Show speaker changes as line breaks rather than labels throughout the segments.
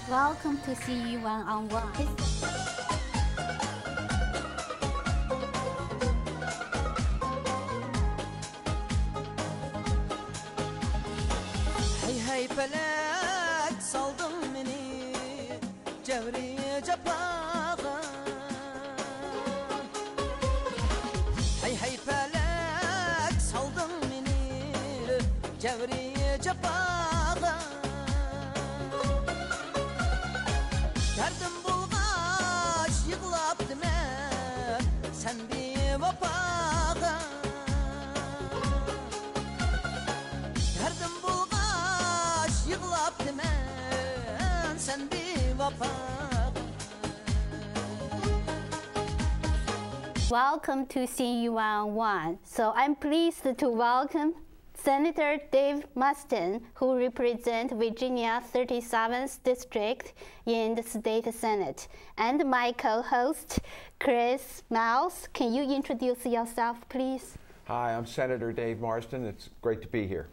Welcome to Xinyu One-on-One.
Hey hey felek saldın beni cevriye cepağa. Hey hey felek saldın beni cevriye cepağa. Derdim bulgaç yıkılap deme sen bir vapağa. Derdim bulgaç yıkılap deme sen bir vapağa.
Welcome to Xinyu One-on-One. So I'm pleased to welcome Senator Dave Marsden, who represents Virginia 37th District in the State Senate, and my co-host, Chris Mouse. Can you introduce yourself, please?
Hi, I'm Senator Dave Marsden. It's great to be here.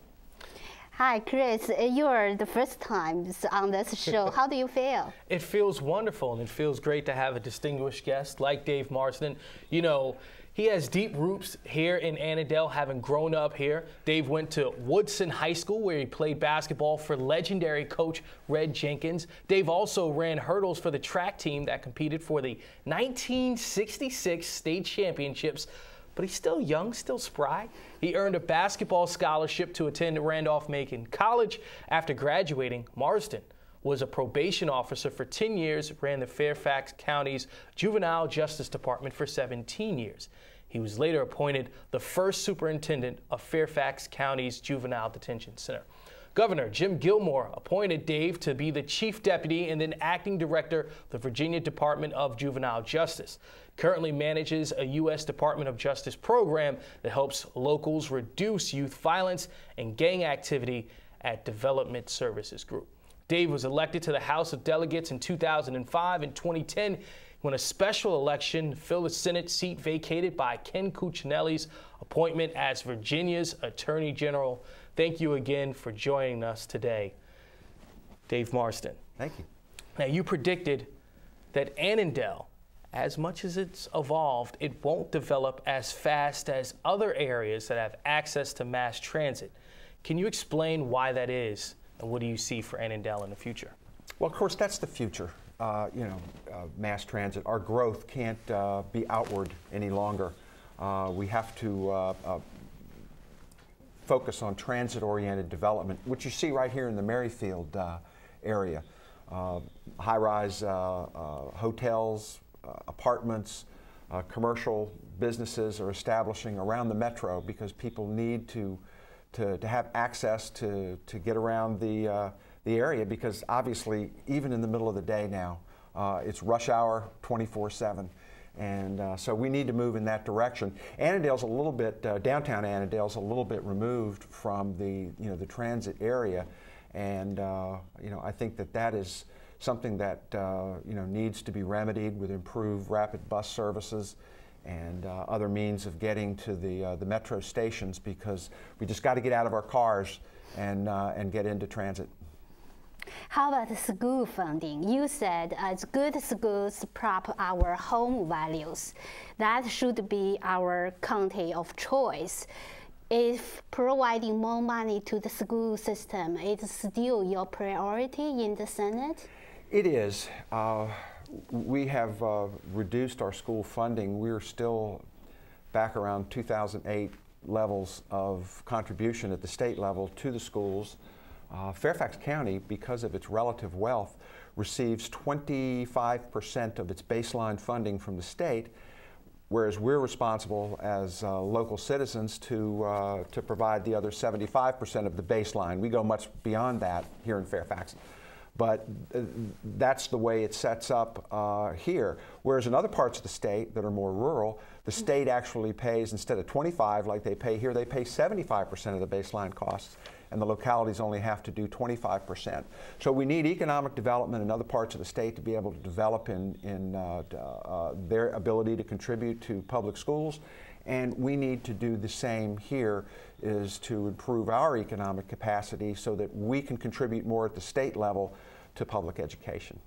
Hi, Chris. You're the first time on this show. How do you feel?
It feels wonderful, and it feels great to have a distinguished guest like Dave Marsden. You know, he has deep roots here in Annandale, having grown up here. Dave went to Woodson High School, where he played basketball for legendary coach Red Jenkins. Dave also ran hurdles for the track team that competed for the 1966 state championships. But he's still young, still spry. He earned a basketball scholarship to attend Randolph-Macon College. After graduating, Marsden was a probation officer for 10 years, ran the Fairfax County's Juvenile Justice Department for 17 years. He was later appointed the first superintendent of Fairfax County's Juvenile Detention Center. Governor Jim Gilmore appointed Dave to be the chief deputy and then acting director of the Virginia Department of Juvenile Justice. Currently manages a U.S. Department of Justice program that helps locals reduce youth violence and gang activity at Development Services Group. Dave was elected to the House of Delegates in 2005 and 2010 when a special election filled the Senate seat vacated by Ken Cuccinelli's appointment as Virginia's Attorney General. Thank you again for joining us today, Dave Marsden.
Thank you.
Now, you predicted that Annandale, as much as it's evolved, it won't develop as fast as other areas that have access to mass transit. Can you explain why that is, and what do you see for Annandale in the future?
Well, of course, that's the future. Mass transit. Our growth can't be outward any longer. We have to focus on transit-oriented development, which you see right here in the Merrifield area. High-rise hotels, apartments, commercial businesses are establishing around the metro because people need to have access to get around the area, because obviously even in the middle of the day now it's rush hour 24/7, and so we need to move in that direction. Annandale's a little bit downtown Annandale's a little bit removed from the the transit area, and I think that is something that needs to be remedied with improved rapid bus services and other means of getting to the metro stations, because we just got to get out of our cars and get into transit.
How about school funding? You said good schools prop our home values. That should be our county of choice. If providing more money to the school system is still your priority in the Senate?
It is. We have reduced our school funding. We're still back around 2008 levels of contribution at the state level to the schools. Fairfax County, because of its relative wealth, receives 25% of its baseline funding from the state, whereas we're responsible as local citizens to provide the other 75% of the baseline. We go much beyond that here in Fairfax. But that's the way it sets up here. Whereas in other parts of the state that are more rural, the state actually pays, instead of 25 like they pay here, they pay 75% of the baseline costs, and the localities only have to do 25%. So we need economic development in other parts of the state to be able to develop in their ability to contribute to public schools, and we need to do the same here, is to improve our economic capacity so that we can contribute more at the state level to public education.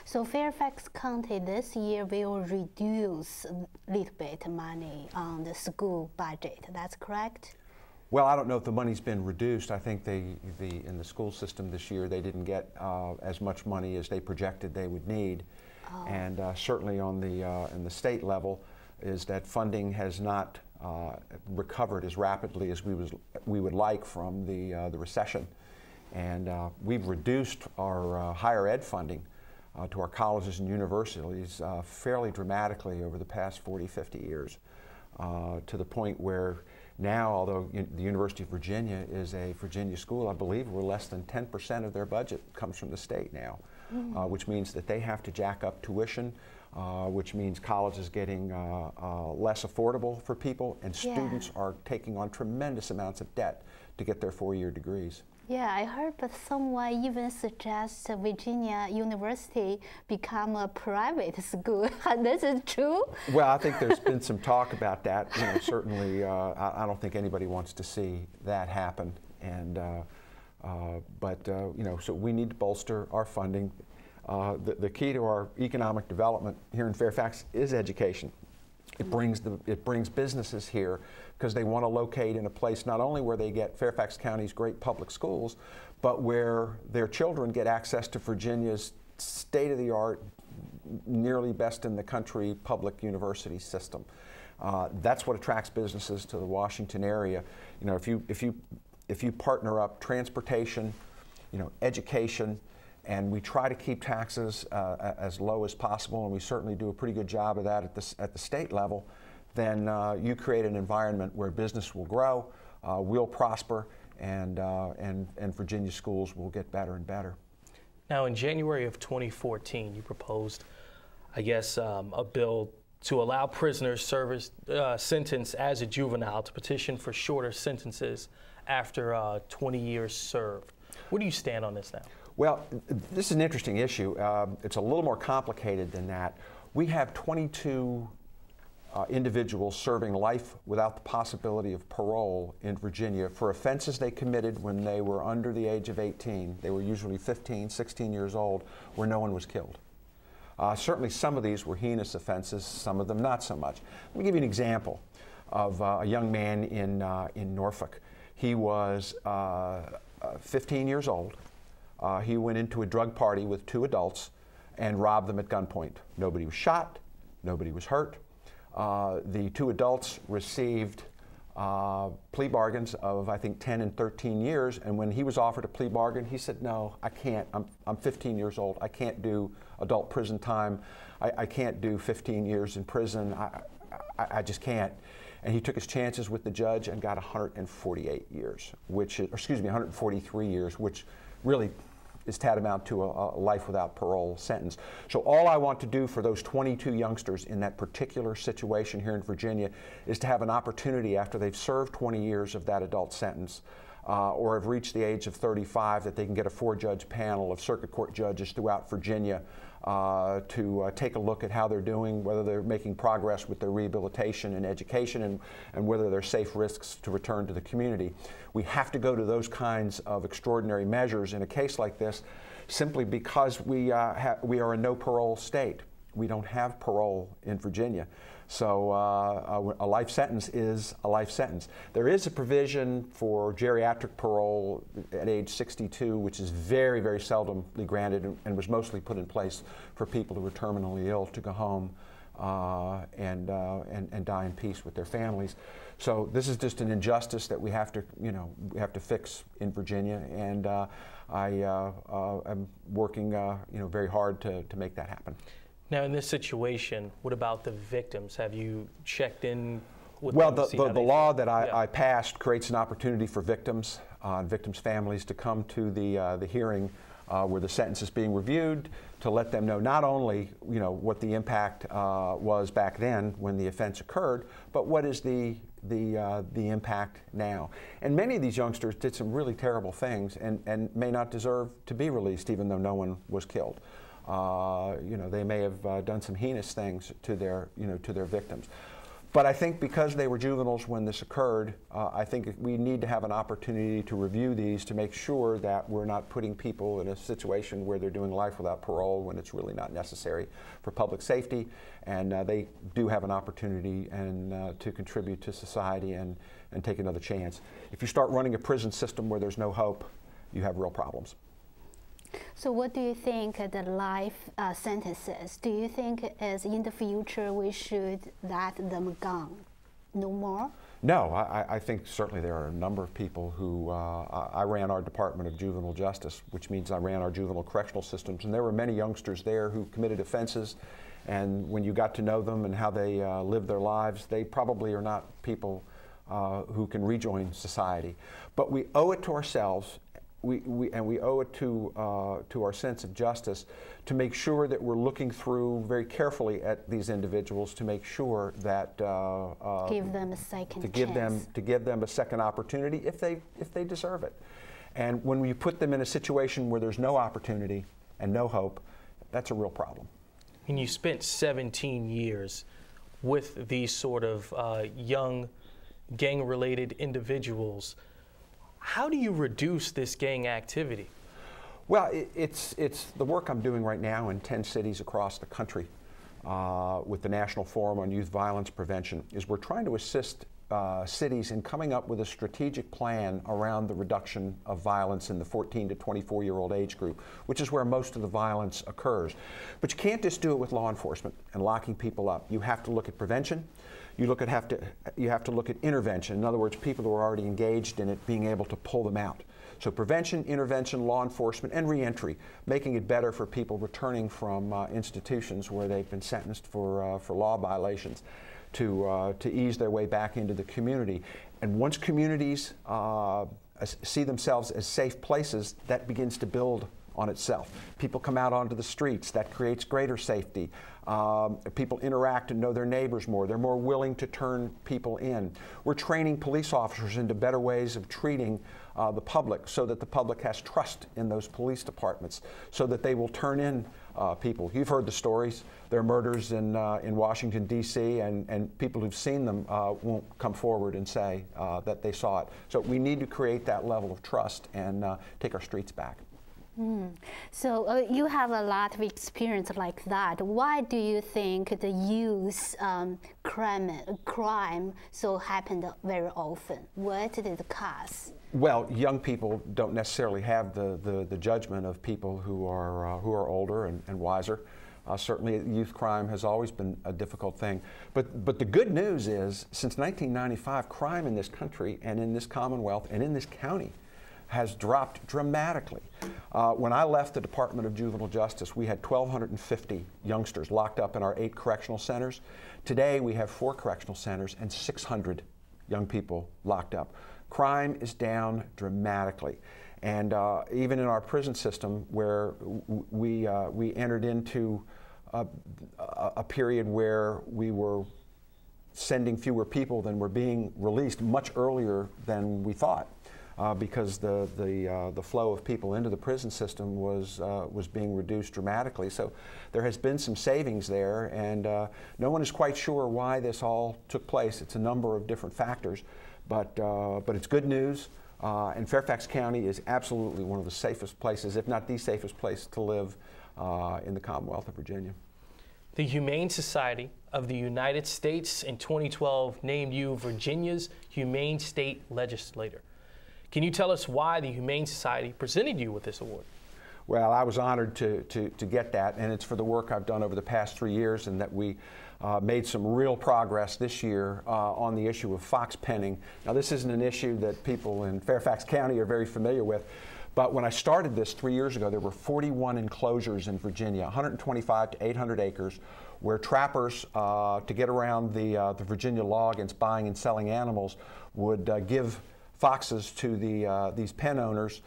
So Fairfax County this year will reduce a little bit money on the school budget. That's correct?
Well, I don't know if the money's been reduced. I think in the school system this year they didn't get as much money as they projected they would need, and certainly on in the state level, is that funding has not recovered as rapidly as we would like from the recession, and we've reduced our higher ed funding to our colleges and universities fairly dramatically over the past 40, 50 years, to the point where now, although the University of Virginia is a Virginia school, I believe we're less than 10% of their budget comes from the state now, which means that they have to jack up tuition, which means college is getting less affordable for people, and students are taking on tremendous amounts of debt to get their four-year degrees.
Yeah, I heard, but someone even suggests Virginia University become a private school. This is true?
Well, I think there's been some talk about that. You know, certainly, I don't think anybody wants to see that happen. And you know, so we need to bolster our funding. The key to our economic development here in Fairfax is education. It brings businesses here because they want to locate in a place not only where they get Fairfax County's great public schools, but where their children get access to Virginia's state-of-the-art, nearly best in the country public university system. That's what attracts businesses to the Washington area. You know, if you partner up transportation, you know, education, and we try to keep taxes as low as possible, and we certainly do a pretty good job of that at the state level, then you create an environment where business will grow, we'll prosper, and Virginia schools will get better and better.
Now, in January of 2014, you proposed, I guess, a bill to allow prisoners sentenced as a juvenile to petition for shorter sentences after 20 years served. Where do you stand on this now?
Well, this is an interesting issue. It's a little more complicated than that. We have 22 individuals serving life without the possibility of parole in Virginia for offenses they committed when they were under the age of 18. They were usually 15, 16 years old, where no one was killed. Certainly some of these were heinous offenses, some of them not so much. Let me give you an example of a young man in Norfolk. He was 15 years old. He went into a drug party with two adults and robbed them at gunpoint. Nobody was shot, nobody was hurt. The two adults received plea bargains of, I think, 10 and 13 years, and when he was offered a plea bargain, he said, no, I can't. I'm 15 years old. I can't do adult prison time. I can't do 15 years in prison. I just can't. And he took his chances with the judge and got 148 years, which, excuse me, 143 years, which really is tantamount to a life without parole sentence. So all I want to do for those 22 youngsters in that particular situation here in Virginia is to have an opportunity after they've served 20 years of that adult sentence or have reached the age of 35 that they can get a 4-judge panel of circuit court judges throughout Virginia to take a look at how they're doing, whether they're making progress with their rehabilitation and education, and whether they're safe risks to return to the community. We have to go to those kinds of extraordinary measures in a case like this simply because we are a no parole state. We don't have parole in Virginia. So a life sentence is a life sentence. There is a provision for geriatric parole at age 62, which is very, very seldomly granted and was mostly put in place for people who were terminally ill to go home and die in peace with their families. So this is just an injustice that we have to, we have to fix in Virginia, and I am working, very hard to make that happen.
Now, in this situation, what about the victims? Have you checked in with
them?
Well,
the law that I passed creates an opportunity for victims and victims' families to come to the hearing where the sentence is being reviewed, to let them know not only what the impact was back then when the offense occurred, but what is the impact now. And many of these youngsters did some really terrible things and may not deserve to be released, even though no one was killed. They may have done some heinous things to their victims. But I think because they were juveniles when this occurred, I think we need to have an opportunity to review these to make sure that we're not putting people in a situation where they're doing life without parole when it's really not necessary for public safety. And they do have an opportunity to contribute to society and take another chance. If you start running a prison system where there's no hope, you have real problems.
So what do you think the life sentences? Do you think as in the future we should let them go? No more?
No, I think certainly there are a number of people who, I ran our Department of Juvenile Justice, which means I ran our juvenile correctional systems, and there were many youngsters there who committed offenses, and when you got to know them and how they live their lives, they probably are not people who can rejoin society. But we owe it to ourselves, and we owe it to our sense of justice to make sure that we're looking through very carefully at these individuals to make sure that
give them a second
to give them a second opportunity if they deserve it. And when we put them in a situation where there's no opportunity and no hope, that's a real problem.
And you spent 17 years with these sort of young gang-related individuals. How do you reduce this gang activity?
Well, it's the work I'm doing right now in 10 cities across the country with the National Forum on Youth Violence Prevention is we're trying to assist cities in coming up with a strategic plan around the reduction of violence in the 14 to 24-year-old age group, which is where most of the violence occurs. But you can't just do it with law enforcement and locking people up. You have to look at prevention. You have to look at intervention. In other words, people who are already engaged in it, being able to pull them out. So prevention, intervention, law enforcement, and reentry, making it better for people returning from institutions where they've been sentenced for law violations to ease their way back into the community. And once communities see themselves as safe places, that begins to build on itself. People come out onto the streets, that creates greater safety. People interact and know their neighbors more. They're more willing to turn people in. We're training police officers into better ways of treating the public so that the public has trust in those police departments so that they will turn in people. You've heard the stories. There are murders in Washington, D.C., and people who've seen them won't come forward and say that they saw it. So we need to create that level of trust and take our streets back.
So you have a lot of experience like that. Why do you think the youth crime so happened very often? What is the cause?
Well, young people don't necessarily have the judgment of people who are older and wiser. Certainly, youth crime has always been a difficult thing. But the good news is, since 1995, crime in this country and in this Commonwealth and in this county has dropped dramatically. When I left the Department of Juvenile Justice, we had 1,250 youngsters locked up in our 8 correctional centers. Today, we have 4 correctional centers and 600 young people locked up. Crime is down dramatically. And even in our prison system, where we entered into a period where we were sending fewer people than were being released much earlier than we thought. Because the flow of people into the prison system was being reduced dramatically. So there has been some savings there, and no one is quite sure why this all took place. It's a number of different factors, but it's good news. And Fairfax County is absolutely one of the safest places, if not the safest place to live in the Commonwealth of Virginia.
The Humane Society of the United States in 2012 named you Virginia's Humane State Legislator. Can you tell us why the Humane Society presented you with this award?
Well, I was honored to get that, and it's for the work I've done over the past 3 years, and that we made some real progress this year on the issue of fox penning. Now, this isn't an issue that people in Fairfax County are very familiar with, but when I started this 3 years ago, there were 41 enclosures in Virginia, 125 to 800 acres, where trappers, to get around the Virginia law against buying and selling animals, would give foxes to these pen owners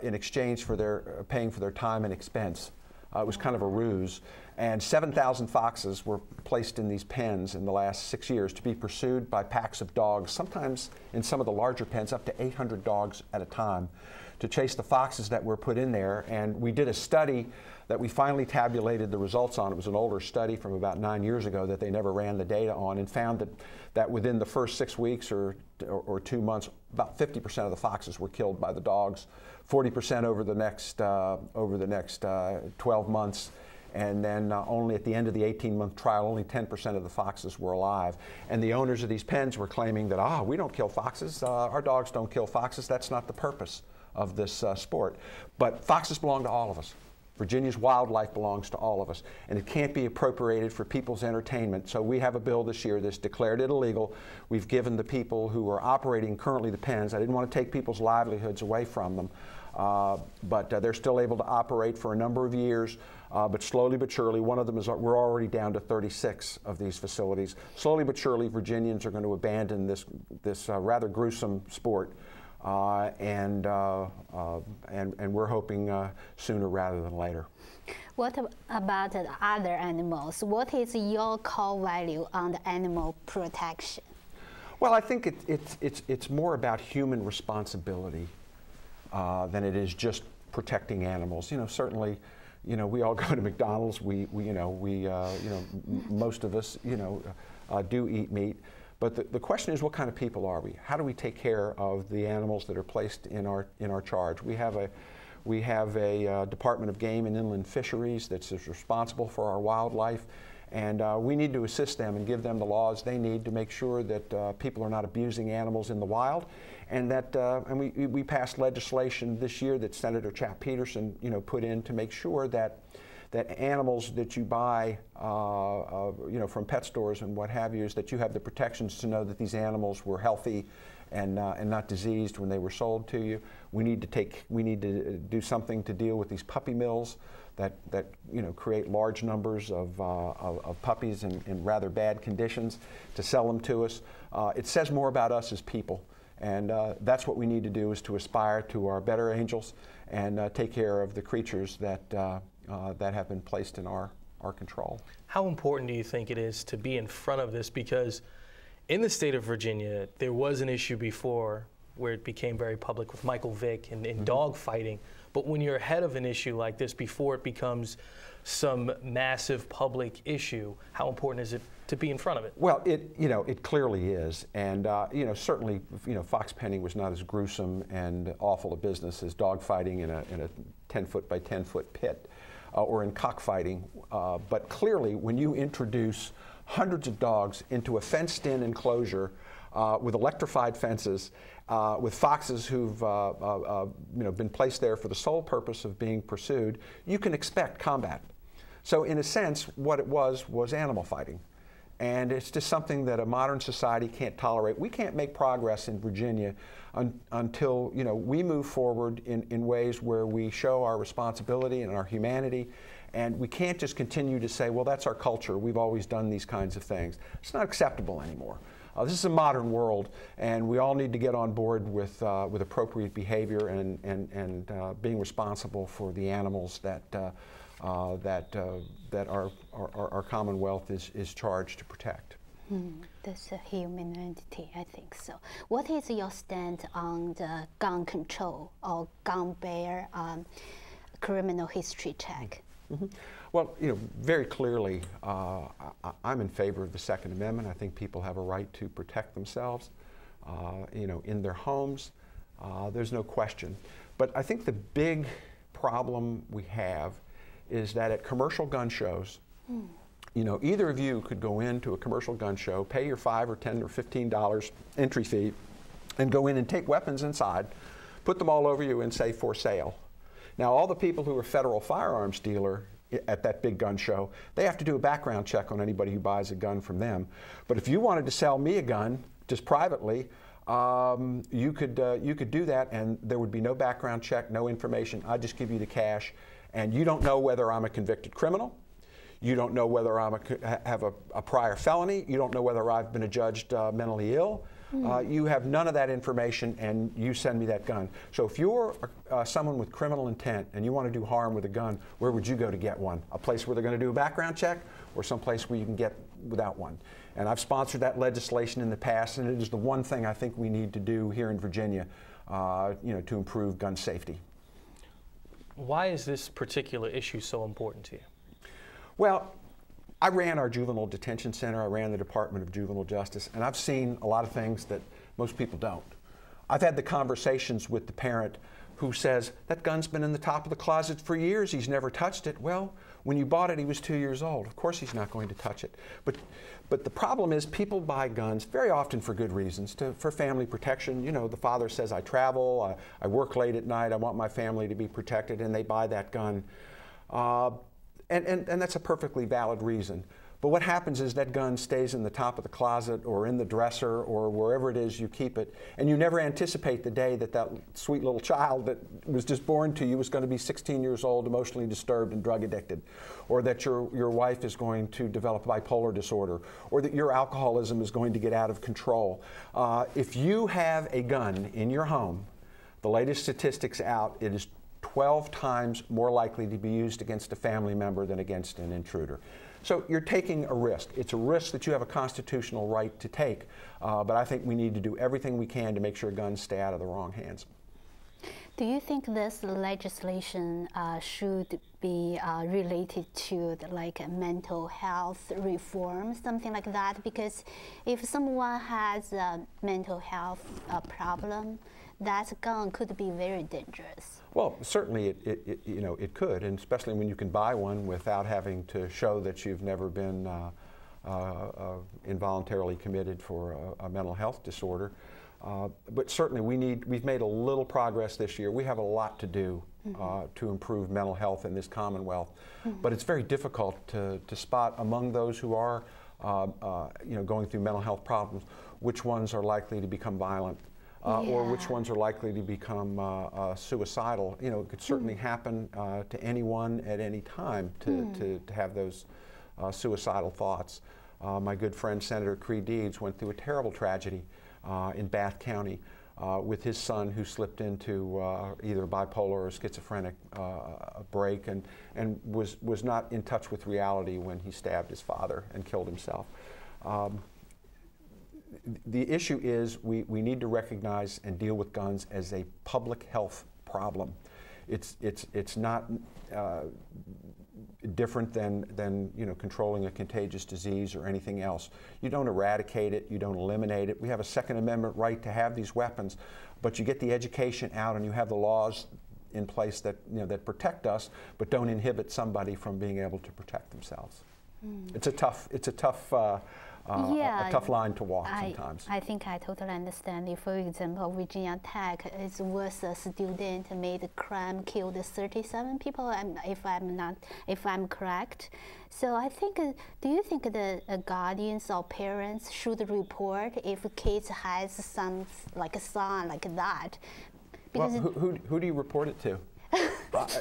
in exchange for paying for their time and expense. It was kind of a ruse. And 7,000 foxes were placed in these pens in the last 6 years to be pursued by packs of dogs, sometimes in some of the larger pens up to 800 dogs at a time, to chase the foxes that were put in there. And we did a study that we finally tabulated the results on. It was an older study from about 9 years ago that they never ran the data on, and found that within the first 6 weeks or 2 months, about 50% of the foxes were killed by the dogs, 40% over the next 12 months. And then only at the end of the 18-month trial, only 10% of the foxes were alive. And the owners of these pens were claiming that, we don't kill foxes, our dogs don't kill foxes. That's not the purpose of this sport. But foxes belong to all of us. Virginia's wildlife belongs to all of us, and it can't be appropriated for people's entertainment. So we have a bill this year that's declared it illegal. We've given the people who are operating currently the pens, I didn't want to take people's livelihoods away from them, but they're still able to operate for a number of years. But slowly but surely, one of them is, we're already down to 36 of these facilities. Slowly but surely, Virginians are going to abandon this rather gruesome sport, and we're hoping sooner rather than later.
What about the other animals? What is your core value on the animal protection?
Well, I think it's more about human responsibility than it is just protecting animals. Certainly, we all go to McDonald's. Most of us, do eat meat. But the question is, what kind of people are we? How do we take care of the animals that are placed in our charge? We have a Department of Game and Inland Fisheries that's responsible for our wildlife, and we need to assist them and give them the laws they need to make sure that people are not abusing animals in the wild, and that we passed legislation this year that Senator Chap Peterson put in to make sure that animals that you buy from pet stores and what have you, is that you have the protections to know that these animals were healthy and not diseased when they were sold to you. We need to do something to deal with these puppy mills that create large numbers of puppies in rather bad conditions to sell them to us. It says more about us as people, and that's what we need to do, is to aspire to our better angels and take care of the creatures that have been placed in our control. How
important do you think it is to be in front of this? Because in the state of Virginia, there was an issue before where it became very public with Michael Vick and dog fighting. But when you're ahead of an issue like this, before it becomes some massive public issue, how important is it to be in front of it?
Well, it clearly is, and certainly, fox penning was not as gruesome and awful a business as dog fighting in a 10-foot by 10-foot pit, or in cockfighting. But clearly, when you introduce hundreds of dogs into a fenced-in enclosure with electrified fences, with foxes who've been placed there for the sole purpose of being pursued, you can expect combat. So in a sense, what it was animal fighting. And it's just something that a modern society can't tolerate. We can't make progress in Virginia until we move forward in ways where we show our responsibility and our humanity. And we can't just continue to say, well, that's our culture. We've always done these kinds of things. It's not acceptable anymore. This is a modern world, and we all need to get on board with appropriate behavior and being responsible for the animals that our Commonwealth is charged to protect.
That's a human entity, I think so. What is your stand on the gun control or gun bear criminal history check?
Well, very clearly, I'm in favor of the Second Amendment. I think people have a right to protect themselves, in their homes. There's no question. But I think the big problem we have is that at commercial gun shows, either of you could go into a commercial gun show, pay your $5 or $10 or $15 entry fee, and go in and take weapons inside, put them all over you and say, for sale. Now, all the people who are federal firearms dealer at that big gun show, they have to do a background check on anybody who buys a gun from them. But if you wanted to sell me a gun just privately, you could do that, and there would be no background check, no information. I'd just give you the cash, and you don't know whether I'm a convicted criminal. You don't know whether I have a prior felony. You don't know whether I've been adjudged mentally ill. You have none of that information, and you send me that gun. So if you're someone with criminal intent and you want to do harm with a gun, where would you go to get one? A place where they're going to do a background check, or some place where you can get without one? And I've sponsored that legislation in the past, and it is the one thing I think we need to do here in Virginia to improve gun safety.
Why is this particular issue so important to you?
Well, I ran our juvenile detention center, I ran the Department of Juvenile Justice, and I've seen a lot of things that most people don't. I've had the conversations with the parent who says, that gun's been in the top of the closet for years, he's never touched it. Well, when you bought it, he was 2 years old. Of course he's not going to touch it. But the problem is people buy guns very often for good reasons, for family protection. You know, the father says, I travel, I work late at night, I want my family to be protected, and they buy that gun. And that's a perfectly valid reason. But what happens is that gun stays in the top of the closet or in the dresser or wherever it is you keep it, and you never anticipate the day that that sweet little child that was just born to you was going to be 16 years old, emotionally disturbed and drug addicted, or that your wife is going to develop bipolar disorder, or that your alcoholism is going to get out of control. If you have a gun in your home, the latest statistics out, it is 12 times more likely to be used against a family member than against an intruder. So you're taking a risk. It's a risk that you have a constitutional right to take, but I think we need to do everything we can to make sure guns stay out of the wrong hands.
Do you think this legislation should be related to like mental health reform, something like that? Because if someone has a mental health problem, that gun could be very dangerous.
Well, certainly it could, and especially when you can buy one without having to show that you've never been involuntarily committed for a mental health disorder. But certainly we've made a little progress this year. We have a lot to do to improve mental health in this Commonwealth, but it's very difficult to spot among those who are going through mental health problems which ones are likely to become violent. Or which ones are likely to become suicidal. You know, it could certainly happen to anyone at any time to have those suicidal thoughts. My good friend Senator Creed Deeds went through a terrible tragedy in Bath County with his son who slipped into either bipolar or schizophrenic break and was not in touch with reality when he stabbed his father and killed himself. The issue is we need to recognize and deal with guns as a public health problem. It's not different than controlling a contagious disease or anything else. You don't eradicate it, you don't eliminate it. We have a Second Amendment right to have these weapons, but you get the education out and you have the laws in place that that protect us, but don't inhibit somebody from being able to protect themselves. It's a tough line to walk sometimes.
I think I totally understand. If, for example, Virginia Tech is was a student made a crime, killed 37 people. If I'm correct. So I think, do you think the guardians or parents should report if kids has some like a son like that?
Because well, who do you report it to?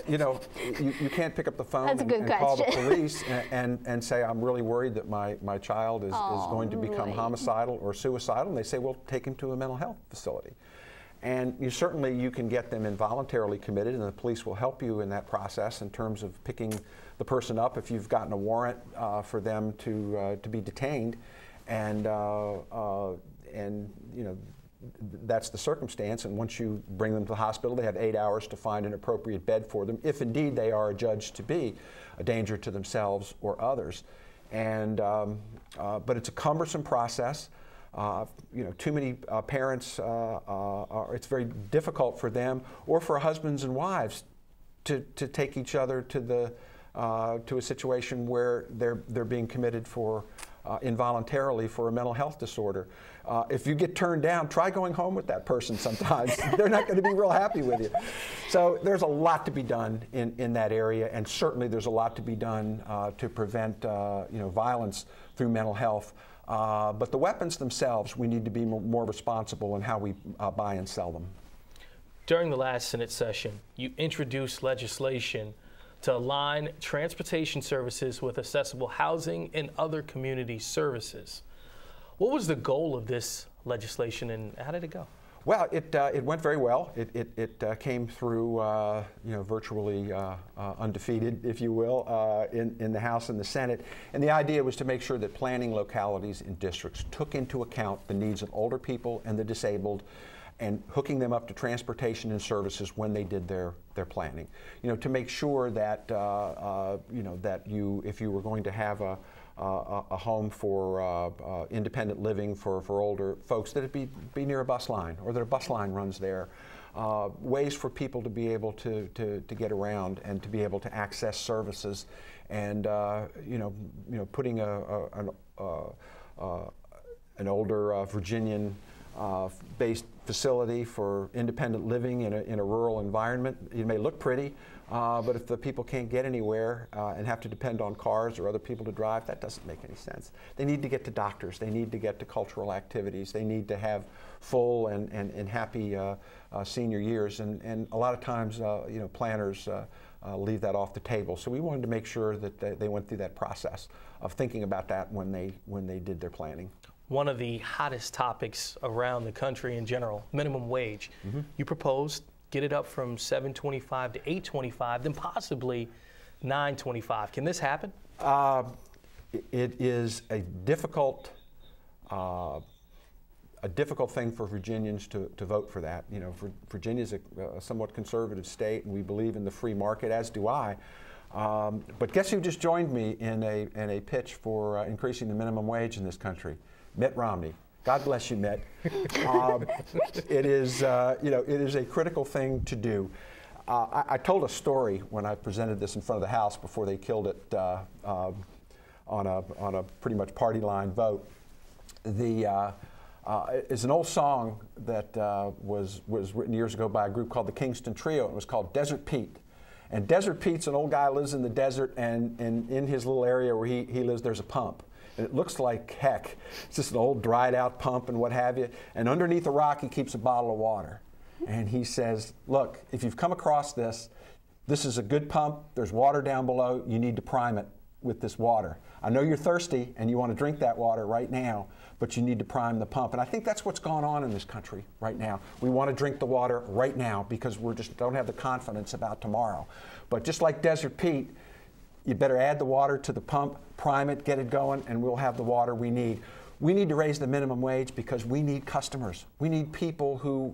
You can't pick up the phone and call the police and say, I'm really worried that my child is going to become homicidal or suicidal. And they say, well, take him to a mental health facility. And you can get them involuntarily committed, and the police will help you in that process in terms of picking the person up if you've gotten a warrant for them to be detained. And that's the circumstance, and once you bring them to the hospital, they have 8 hours to find an appropriate bed for them, if indeed they are adjudged to be a danger to themselves or others. And but it's a cumbersome process. Too many parents, it's very difficult for them or for husbands and wives to take each other to a situation where they're being committed for involuntarily for a mental health disorder. If you get turned down, try going home with that person sometimes. They're not going to be real happy with you. So there's a lot to be done in that area, and certainly there's a lot to be done to prevent violence through mental health. But the weapons themselves, we need to be more responsible in how we buy and sell them.
During the last Senate session, you introduced legislation to align transportation services with accessible housing and other community services. What was the goal of this legislation, and how did it go?
Well, it went very well. It came through virtually undefeated, if you will, in the House and the Senate. And the idea was to make sure that planning localities and districts took into account the needs of older people and the disabled, and hooking them up to transportation and services when they did their planning. You know, to make sure that you know, that if you were going to have a home for independent living for older folks, that it be near a bus line, or that a bus line runs there. Ways for people to be able to get around and to be able to access services, and you know, putting an older Virginian based facility for independent living in a rural environment. It may look pretty, but if the people can't get anywhere and have to depend on cars or other people to drive, that doesn't make any sense. They need to get to doctors. They need to get to cultural activities. They need to have full and happy senior years. And a lot of times, you know, planners leave that off the table. So we wanted to make sure that they went through that process of thinking about that when they did their planning.
One of the hottest topics around the country in general, minimum wage. Mm-hmm. You proposed get it up from $7.25 to $8.25, then possibly $9.25. Can this happen?
It is a difficult thing for Virginians to vote for that. You know, Virginia is a somewhat conservative state, and we believe in the free market, as do I. But guess who just joined me in a pitch for increasing the minimum wage in this country? Mitt Romney. God bless you, Mitt. It is, you know, it is a critical thing to do. I told a story when I presented this in front of the House before they killed it on a pretty much party line vote. It's an old song that was written years ago by a group called the Kingston Trio. It was called Desert Pete. And Desert Pete's an old guy who lives in the desert, and in his little area where he lives, there's a pump. And it looks like heck. It's just an old dried out pump and what have you. And underneath a rock, he keeps a bottle of water. And he says, look, if you've come across this, this is a good pump. There's water down below. You need to prime it with this water. I know you're thirsty and you want to drink that water right now, but you need to prime the pump. And I think that's what's going on in this country right now. We want to drink the water right now because we just don't have the confidence about tomorrow. But just like Desert Pete, you better add the water to the pump, prime it, get it going, and we'll have the water we need. We need to raise the minimum wage because we need customers. We need people who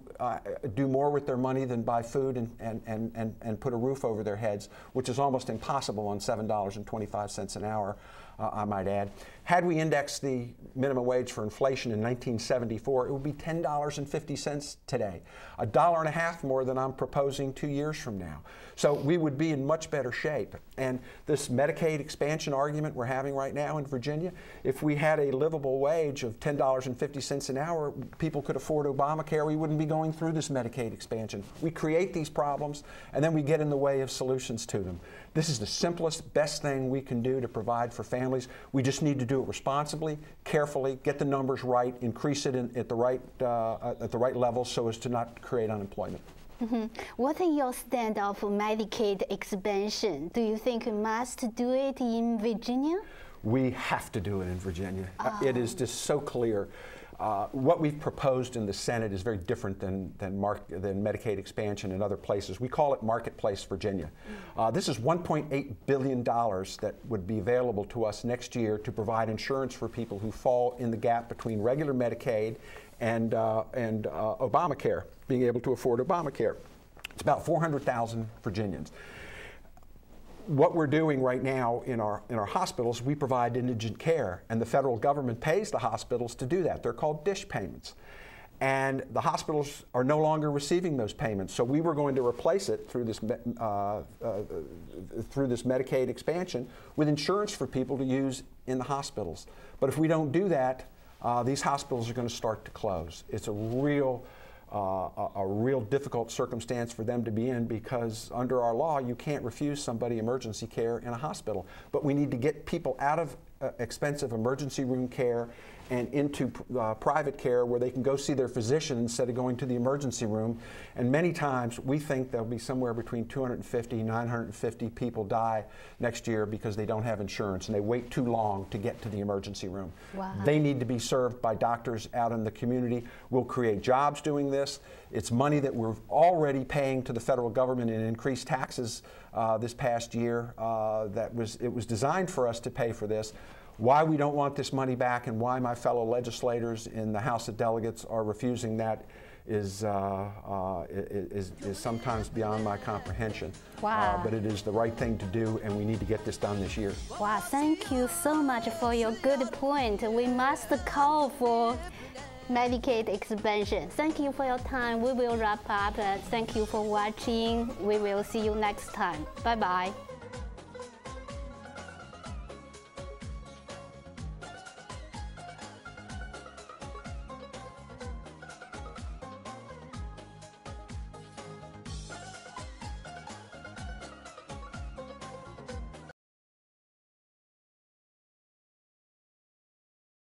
do more with their money than buy food and put a roof over their heads, which is almost impossible on $7.25 an hour, I might add. Had we indexed the minimum wage for inflation in 1974, it would be $10.50 today, $1.50 more than I'm proposing 2 years from now. So we would be in much better shape. And this Medicaid expansion argument we're having right now in Virginia, if we had a livable wage of $10.50 an hour, people could afford Obamacare. We wouldn't be going through this Medicaid expansion. We create these problems, and then we get in the way of solutions to them. This is the simplest, best thing we can do to provide for families. We just need to do it responsibly, carefully, get the numbers right, increase it at the right level so as to not create unemployment.
Mm-hmm. What is your stand of Medicaid expansion? Do you think we must do it in Virginia?
We have to do it in Virginia. It is just so clear. What we've proposed in the Senate is very different than Medicaid expansion in other places. We call it Marketplace Virginia. This is $1.8 billion that would be available to us next year to provide insurance for people who fall in the gap between regular Medicaid and Obamacare, being able to afford Obamacare. It's about 400,000 Virginians. What we're doing right now in our hospitals, we provide indigent care, and the federal government pays the hospitals to do that. They're called DISH payments. And the hospitals are no longer receiving those payments. So we were going to replace it through this Medicaid expansion with insurance for people to use in the hospitals. But if we don't do that, these hospitals are going to start to close. It's a real difficult circumstance for them to be in, because under our law you can't refuse somebody emergency care in a hospital. But we need to get people out of expensive emergency room care and into private care where they can go see their physician instead of going to the emergency room. And many times we think there'll be somewhere between 250 and 950 people die next year because they don't have insurance and they wait too long to get to the emergency room.
Wow.
They need to be served by doctors out in the community. We'll create jobs doing this. It's money that we're already paying to the federal government in increased taxes this past year. It was designed for us to pay for this. Why we don't want this money back and why my fellow legislators in the House of Delegates are refusing that is sometimes beyond my comprehension.
Wow.
But it is the right thing to do, and we need to get this done this year.
Wow, thank you so much for your good point. We must call for Medicaid expansion. Thank you for your time. We will wrap up. Thank you for watching. We will see you next time. Bye-bye.